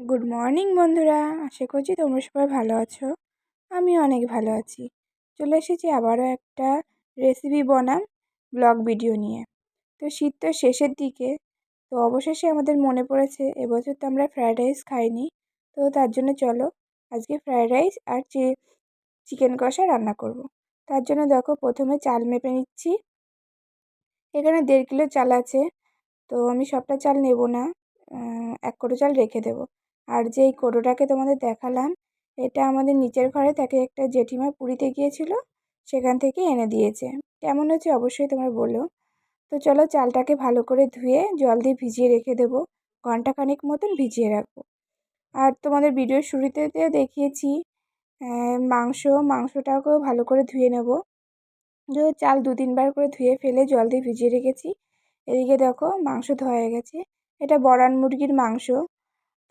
Good morning বন্ধুরা, আশা করছি তোমরা সবাই ভালো আছো। আমি অনেক ভালো আছি। চলে এসেছি আবারও একটা রেসিপি বনাম ব্লগ ভিডিও নিয়ে। তো শীত তো শেষের দিকে, তো অবশেষে আমাদের মনে পড়েছে এবছর তো আমরা ফ্রায়েড রাইস খাইনি। তো তার জন্য চলো আজকে ফ্রায়েড রাইস আর চিকেন কষা রান্না করব। তার জন্য দেখো প্রথমে চাল মেপে নিচ্ছি। এখানে 1.5 কিলো চাল আছে, তো আমি সবটা চাল নেব না, 1 কোটো চাল রেখে দেব। আর যেই কোটোটাকে তোমাদের দেখালাম, এটা আমাদের নিচের ঘরে থাকে একটা জেঠিমা পুরীতে গিয়েছিল, সেখান থেকে এনে দিয়েছে। কেমন হয়েছে অবশ্যই তোমরা বলো। তো চলো চালটাকে ভালো করে ধুয়ে জল দিয়ে ভিজিয়ে রেখে দেবো, ঘন্টাখানেক মতন ভিজিয়ে রাখবো। আর তোমাদের ভিডিওর শুরুতে দেখিয়েছি মাংসটাকেও ভালো করে ধুয়ে নেব। চাল 2-3 বার করে ধুয়ে ফেলে জল দিয়ে ভিজিয়ে রেখেছি। এদিকে দেখো মাংস ধোয়া হয়ে গেছে। এটা বড়ান মুরগির মাংস।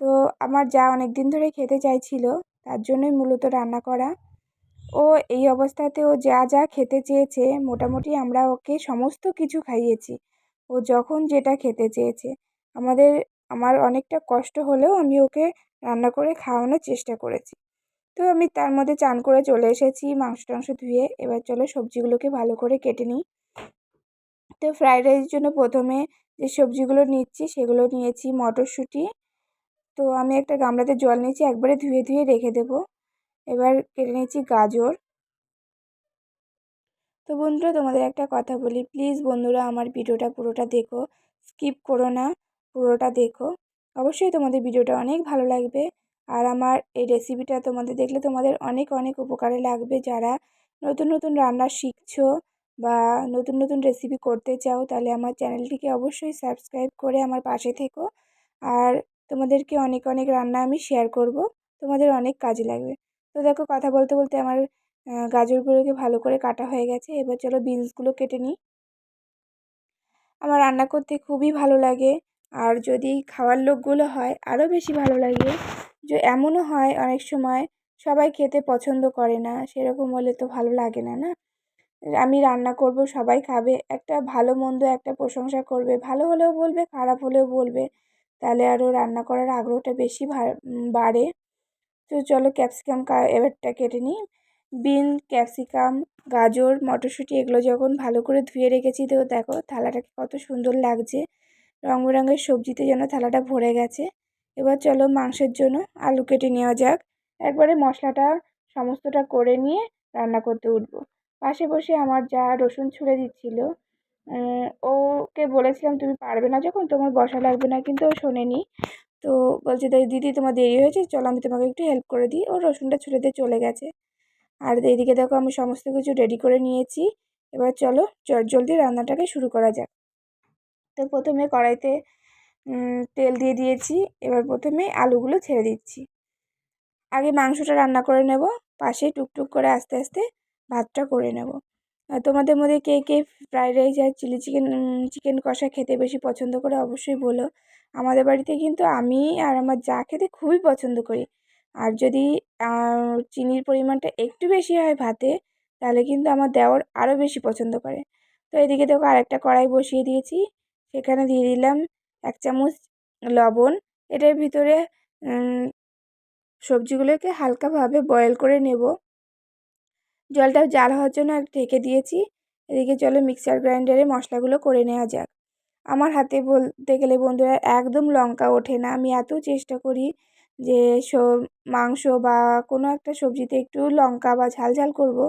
তো আমার যা অনেক দিন ধরে খেতে চাইছিল, তার জন্যই মূলত রান্না করা। ও এই অবস্থাতে ও যা যা খেতে চেয়েছে মোটামুটি আমরা ওকে সমস্ত কিছু খাইয়েছি। ও যখন যেটা খেতে চেয়েছে, আমার অনেকটা কষ্ট হলেও আমি ওকে রান্না করে খাওয়ানোর চেষ্টা করেছি। তো আমি তার মধ্যে চান করে চলে এসেছি মাংস টাংস ধুয়ে। এবার চলো সবজিগুলোকে ভালো করে কেটে নিই। তো ফ্রায়েড রাইসের জন্য প্রথমে যে সবজিগুলো নিচ্ছি সেগুলো নিয়েছি মটরশুঁটি। তো আমি একটা গামলাতে জল নিয়েছি, একবারে ধুয়ে ধুয়ে রেখে দেবো। এবার কেটে নিচ্ছি গাজর। তো বন্ধুরা তোমাদের একটা কথা বলি, প্লিজ বন্ধুরা আমার ভিডিওটা পুরোটা দেখো, স্কিপ করো না, পুরোটা দেখো। অবশ্যই তোমাদের ভিডিওটা অনেক ভালো লাগবে। আর আমার এই রেসিপিটা তোমাদের দেখলে তোমাদের অনেক অনেক উপকারে লাগবে। যারা নতুন নতুন রান্না শিখছো বা নতুন নতুন রেসিপি করতে চাও, তাহলে আমার চ্যানেলটিকে অবশ্যই সাবস্ক্রাইব করে আমার পাশে থেকো। আর তোমাদেরকে অনেক অনেক রান্না আমি শেয়ার করব, তোমাদের অনেক কাজে লাগবে। তো দেখো কথা বলতে বলতে আমার গাজরগুলোকে ভালো করে কাটা হয়ে গেছে। এবার চলো বিনসগুলো কেটে নিই। আমার রান্না করতে খুবই ভালো লাগে, আর যদি খাওয়ার লোকগুলো হয় আরও বেশি ভালো লাগে। যে এমনও হয় অনেক সময় সবাই খেতে পছন্দ করে না, সেরকম হলে তো ভালো লাগে না, না? আমি রান্না করব, সবাই খাবে, একটা ভালো মন্দ একটা প্রশংসা করবে, ভালো হলেও বলবে, খারাপ হলেও বলবে, তাহলে আরও রান্না করার আগ্রহটা বেশি বাড়ে। তো চলো ক্যাপসিকাম এবারটা কেটে নিই। ক্যাপসিকাম, গাজর, মটরশুঁটি এগুলো যখন ভালো করে ধুয়ে রেখেছি, তো দেখো থালাটাকে কত সুন্দর লাগছে, রং বেরঙের সবজিতে যেন থালাটা ভরে গেছে। এবার চলো মাংসের জন্য আলু কেটে নেওয়া যাক। একবারে মশলাটা সমস্তটা করে নিয়ে রান্না করতে উঠবো। পাশে বসে আমার যা রসুন ছুঁড়ে দিচ্ছিল। ওকে বলেছিলাম তুমি পারবে না যখন, তোমার বসা লাগবে না, কিন্তু ও শোনেনি। তো বলছে তাই দিদি তোমার দেরি হয়েছে, চলো আমি তোমাকে একটু হেল্প করে দিই। ও রসুনটা ছুলে দিয়ে চলে গেছে। আর এইদিকে দেখো আমি সমস্ত কিছু রেডি করে নিয়েছি। এবার চলো জলদি রান্নাটাকে শুরু করা যাক। তো প্রথমে কড়াইতে তেল দিয়ে দিয়েছি। এবার প্রথমে আলুগুলো ছেড়ে দিচ্ছি। আগে মাংসটা রান্না করে নেব, পাশে টুকটুক করে আস্তে আস্তে ভাতটা করে নেব। তোমাদের মধ্যে কে কে ফ্রাইড রাইস আর চিকেন কষা খেতে বেশি পছন্দ করে অবশ্যই বলো। আমাদের বাড়িতে কিন্তু আমি আর আমার যা খেতে খুবই পছন্দ করি। আর যদি চিনির পরিমাণটা একটু বেশি হয় ভাতে, তাহলে কিন্তু আমার দেওর আরও বেশি পছন্দ করে। তো এদিকে দেখো আরেকটা কড়াই বসিয়ে দিয়েছি, সেখানে দিয়ে দিলাম 1 চামচ লবণ। এটার ভিতরে সবজিগুলোকে হালকাভাবে বয়েল করে নেব। জলটা জাল হওয়ার জন্য ঢেকে দিয়েছি। এদিকে চলো মিক্সার গ্রাইন্ডারে মশলাগুলো করে নেওয়া যাক। আমার হাতে বলতে গেলে বন্ধুরা একদম লঙ্কা ওঠে না। আমি এত চেষ্টা করি যে মাংস বা কোনো একটা সবজিতে একটু লঙ্কা বা ঝাল ঝাল করব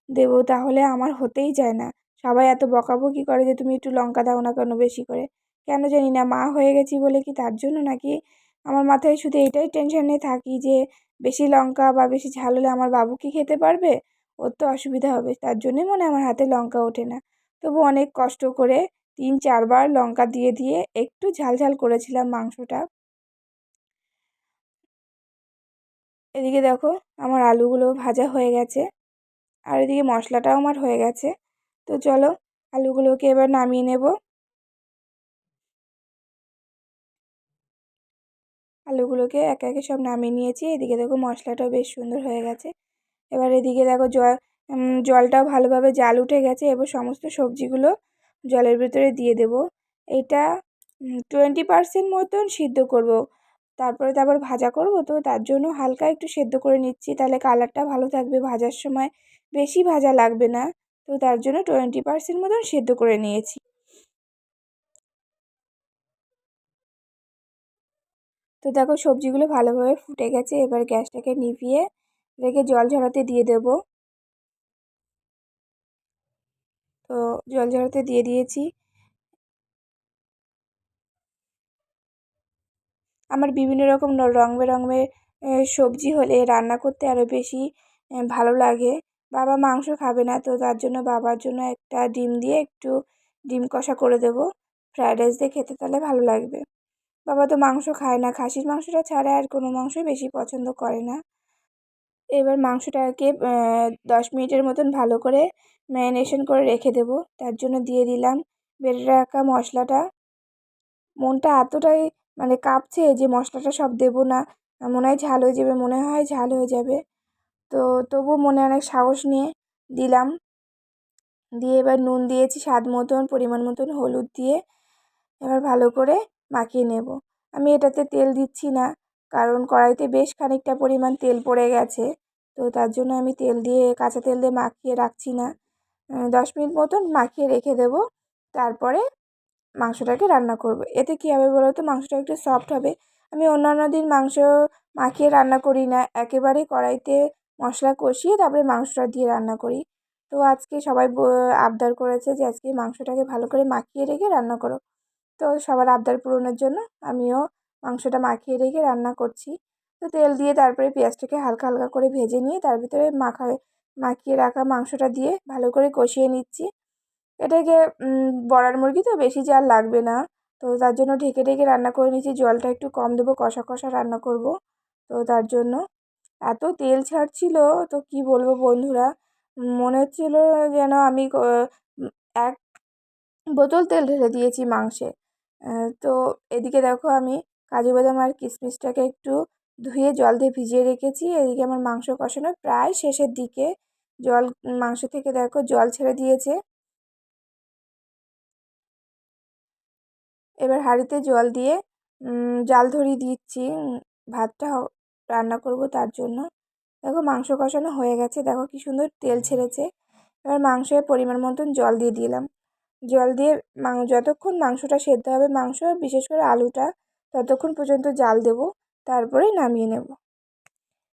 দেবো, তাহলে আমার হতেই চায় না। সবাই এত বকাবকি করে যে তুমি একটু লঙ্কা দাও না কেন বেশি করে। কেন জানি না, মা হয়ে গেছি বলে কি তার জন্য নাকি, আমার মাথায় শুধু এটাই টেনশনে থাকি যে বেশি লঙ্কা বা বেশি ঝাল হলে আমার বাবু কি খেতে পারবে, ওর তো অসুবিধা হবে। তার জন্যই মনে হয় আমার হাতে লঙ্কা ওঠে না। তবু অনেক কষ্ট করে 3-4 বার লঙ্কা দিয়ে দিয়ে একটু ঝাল ঝাল করেছিলাম মাংসটা। এদিকে দেখো আমার আলুগুলো ভাজা হয়ে গেছে, আর এদিকে মশলাটাও আমার হয়ে গেছে। তো চলো আলুগুলোকে এবার নামিয়ে নেব। আলুগুলোকে একে একে সব নামিয়ে নিয়েছি। এদিকে দেখো মশলাটাও বেশ সুন্দর হয়ে গেছে। এবার এদিকে দেখো জলটাও ভালোভাবে জাল উঠে গেছে। এবার সমস্ত সবজিগুলো জলের ভিতরে দিয়ে দেব। এটা 20% মতন সিদ্ধ করব, তারপরে তো আবার ভাজা করব, তো তার জন্য হালকা একটু সেদ্ধ করে নিচ্ছি, তাহলে কালারটা ভালো থাকবে, ভাজার সময় বেশি ভাজা লাগবে না। তো তার জন্য 20% মতন সেদ্ধ করে নিয়েছি। তো দেখো সবজিগুলো ভালোভাবে ফুটে গেছে, এবার গ্যাসটাকে নিভিয়ে রেখে জল ঝরাতে দিয়ে দেব। তো জল ঝরাতে দিয়ে দিয়েছি। আমার বিভিন্ন রকম রং বেরঙের সবজি হলে রান্না করতে আরও বেশি ভালো লাগে। বাবা মাংস খাবে না, তো তার জন্য বাবার জন্য একটা ডিম দিয়ে একটু ডিম কষা করে দেব, ফ্রায়েড রাইস দিয়ে খেতে তাহলে ভালো লাগবে। বাবা তো মাংস খায় না, খাসির মাংসটা ছাড়া আর কোনো মাংসই বেশি পছন্দ করে না। এবার মাংসটাকে 10 মিনিটের মতন ভালো করে ম্যারিনেশন করে রেখে দেব। তার জন্য দিয়ে দিলাম বেটে রাখা মশলাটা। মনটা এতটাই মানে কাঁপছে যে মশলাটা সব দেব না, মনে হয় ঝাল হয়ে যাবে, মনে হয় ঝাল হয়ে যাবে। তো তবুও মনে অনেক সাহস নিয়ে দিলাম। দিয়ে এবার নুন দিয়েছি স্বাদ মতন, পরিমাণ মতন হলুদ দিয়ে এবার ভালো করে মাখিয়ে নেব। আমি এটাতে তেল দিচ্ছি না, কারণ কড়াইতে বেশ খানিকটা পরিমাণ তেল পড়ে গেছে। তো তার জন্য আমি তেল দিয়ে কাঁচা তেল দিয়ে মাখিয়ে রাখছি না। 10 মিনিট মতন মাখিয়ে রেখে দেব, তারপরে মাংসটাকে রান্না করব। এতে কী হবে বলো তো, মাংসটা একটু সফট হবে। আমি অন্যান্য দিন মাংস মাখিয়ে রান্না করি না, একেবারেই কড়াইতে মশলা কষিয়ে তারপরে মাংসটা দিয়ে রান্না করি। তো আজকে সবাই আবদার করেছে যে আজকে মাংসটাকে ভালো করে মাখিয়ে রেখে রান্না করো। তো সবার আবদার পূরণের জন্য আমিও মাংসটা মাখিয়ে রেখে রান্না করছি। তো তেল দিয়ে তারপরে পেঁয়াজটাকে হালকা হালকা করে ভেজে নিয়ে তার ভিতরে মাখিয়ে রাখা মাংসটা দিয়ে ভালো করে কষিয়ে নিচ্ছি। এটাকে বড়ার মুরগি তো বেশি জাল লাগবে না, তো তার জন্য ঢেকে ঢেকে রান্না করে নিচ্ছি। জলটা একটু কম দেবো, কষা কষা রান্না করব। তো তার জন্য এত তেল ছাড়ছিল, তো কি বলবো বন্ধুরা, মনে হচ্ছিল যেন আমি 1 বোতল তেল ঢেলে দিয়েছি মাংসে। তো এদিকে দেখো আমি কাজু বাদাম আর কিশমিশটাকে একটু ধুয়ে জল দিয়ে ভিজিয়ে রেখেছি। এদিকে আমার মাংস কষানো প্রায় শেষের দিকে, মাংস থেকে দেখো জল ছেড়ে দিয়েছে। এবার হাঁড়িতে জল দিয়ে জাল ধরিয়ে দিচ্ছি, ভাতটা রান্না করব তার জন্য। দেখো মাংস কষানো হয়ে গেছে, দেখো কি সুন্দর তেল ছেড়েছে। এবার মাংসের পরিমাণ মতন জল দিয়ে দিলাম। জল দিয়ে যতক্ষণ মাংসটা সেদ্ধ হবে, মাংস বিশেষ করে আলুটা, ততক্ষণ পর্যন্ত জাল দেব, তারপরেই নামিয়ে নেব।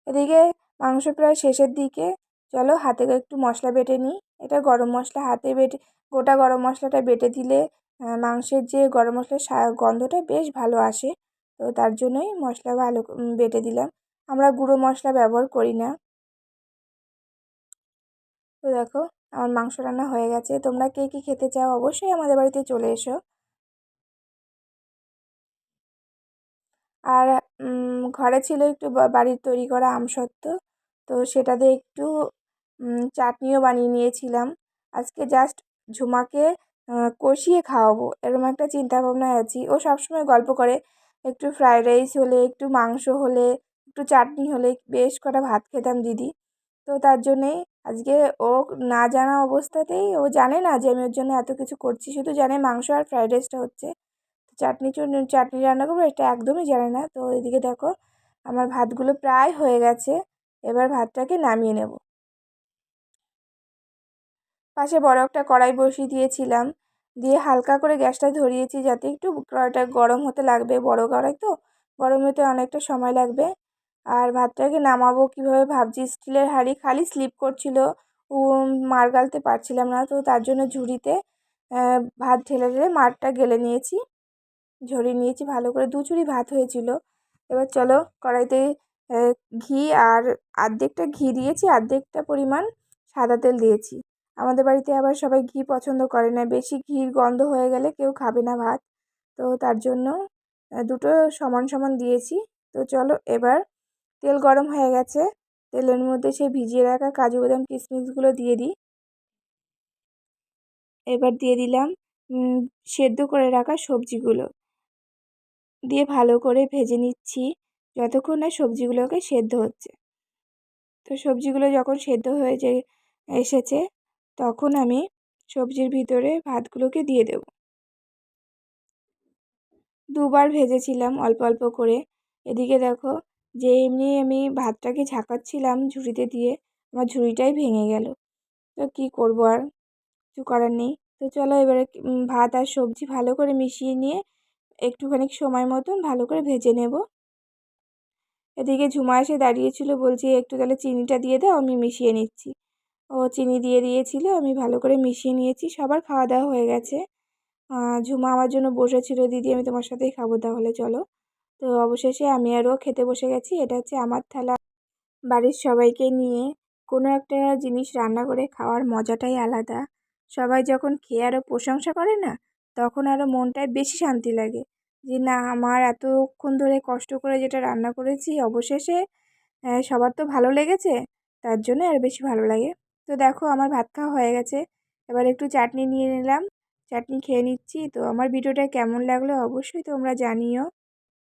এদিকে মাংস প্রায় শেষের দিকে, চলো হাতে একটু মশলা বেটে নিই। এটা গরম মশলা, হাতে বেটে গোটা গরম মশলাটা বেটে দিলে মাংসের যে গরম মশলার গন্ধটা বেশ ভালো আসে। তো তার জন্যই মশলা ভালো বেটে দিলাম, আমরা গুঁড়ো মশলা ব্যবহার করি না। তো দেখো আমার মাংস রান্না হয়ে গেছে। তোমরা কে কী খেতে চাও অবশ্যই আমাদের বাড়িতে চলে এসো। আর ঘরে ছিল একটু বাড়ির তৈরি করা আমসত্ত্ব, তো সেটা দিয়ে একটু চাটনিও বানিয়ে নিয়েছিলাম। আজকে জাস্ট ঝুমাকে কষিয়ে খাওয়াবো এরকম একটা চিন্তা ভাবনায় আছি। ও সবসময় গল্প করে একটু ফ্রায়েড রাইস হলে, একটু মাংস হলে, একটু চাটনি হলে বেশ কটা ভাত খেতাম দিদি। তো তার জন্যেই আজকে ও না জানা অবস্থাতেই, ও জানে না যে আমি ওর জন্য এত কিছু করছি, শুধু জানে মাংস আর ফ্রায়েড রাইসটা হচ্ছে। চাটনি রান্না করবো এটা একদমই জানে না। তো এদিকে দেখো আমার ভাতগুলো প্রায় হয়ে গেছে, এবার ভাতটাকে নামিয়ে নেব। পাশে বড় একটা কড়াই বসিয়ে দিয়েছিলাম, দিয়ে হালকা করে গ্যাসটা ধরিয়েছি যাতে একটু কড়াইটা গরম হতে লাগবে, বড় কড়াই তো গরম হতে অনেকটা সময় লাগবে। আর ভাতটাকে নামাবো কীভাবে ভাবছি, স্টিলের হাঁড়ি খালি স্লিপ করছিল, মাড় গালতে পারছিলাম না, তো তার জন্য ঝুড়িতে ভাত ঢেলে ঢেলে মাড়টা গেলে নিয়েছি, ঝরিয়ে নিয়েছি ভালো করে। 2 ঝুড়ি ভাত হয়েছিল। এবার চলো কড়াইতে ঘি আর অর্ধেকটা ঘি দিয়েছি, অর্ধেকটা পরিমাণ সাদা তেল দিয়েছি। আমাদের বাড়িতে আবার সবাই ঘি পছন্দ করে না, বেশি ঘির গন্ধ হয়ে গেলে কেউ খাবে না ভাত। তো তার জন্য দুটো সমান সমান দিয়েছি। তো চলো এবার তেল গরম হয়ে গেছে, তেলের মধ্যে সেই ভিজিয়ে রাখা কাজু বাদাম কিশমিশগুলো দিয়ে দিই। এবার দিয়ে দিলাম সেদ্ধ করে রাখা সবজিগুলো, দিয়ে ভালো করে ভেজে নিচ্ছি যতক্ষণ না সবজিগুলোকে সেদ্ধ হচ্ছে। তো সবজিগুলো যখন সেদ্ধ হয়ে এসেছে, তখন আমি সবজির ভিতরে ভাতগুলোকে দিয়ে দেব। 2বার ভেজেছিলাম অল্প অল্প করে, এদিকে দেখো যে এমনি আমি ভাতটাকে ঝাঁকাচ্ছিলাম ঝুড়িতে দিয়ে, আমার ঝুড়িটাই ভেঙে গেল। তো কী করবো, আর কিছু করার নেই। তো চলো এবারে ভাত আর সবজি ভালো করে মিশিয়ে নিয়ে একটুখানি সময় মতন ভালো করে ভেজে নেব। এদিকে ঝুমা এসে দাঁড়িয়েছিল, বলছি একটু তাহলে চিনিটা দিয়ে দাও, আমি মিশিয়ে নিচ্ছি। ও চিনি দিয়ে দিয়েছিল, আমি ভালো করে মিশিয়ে নিয়েছি। সবার খাওয়া দাওয়া হয়ে গেছে। ঝুমা আমার জন্য বসেছিল, দিদি আমি তোমার সাথেই খাবো তাহলে চলো। তো অবশেষে আমি আরও খেতে বসে গেছি। এটা হচ্ছে আমার থালা। বাড়ির সবাইকে নিয়ে কোনো একটা জিনিস রান্না করে খাওয়ার মজাটাই আলাদা। সবাই যখন খেয়ে আরও প্রশংসা করে না, তখন আরও মনটায় বেশি শান্তি লাগে যে না, আমার এতক্ষণ ধরে কষ্ট করে যেটা রান্না করেছি অবশেষে সবার তো ভালো লেগেছে, তার জন্য আর বেশি ভালো লাগে। তো দেখো আমার ভাত খাওয়া হয়ে গেছে, এবার একটু চাটনি নিয়ে নিলাম, চাটনি খেয়ে নিচ্ছি। তো আমার ভিডিওটা কেমন লাগলো অবশ্যই তোমরা জানিও।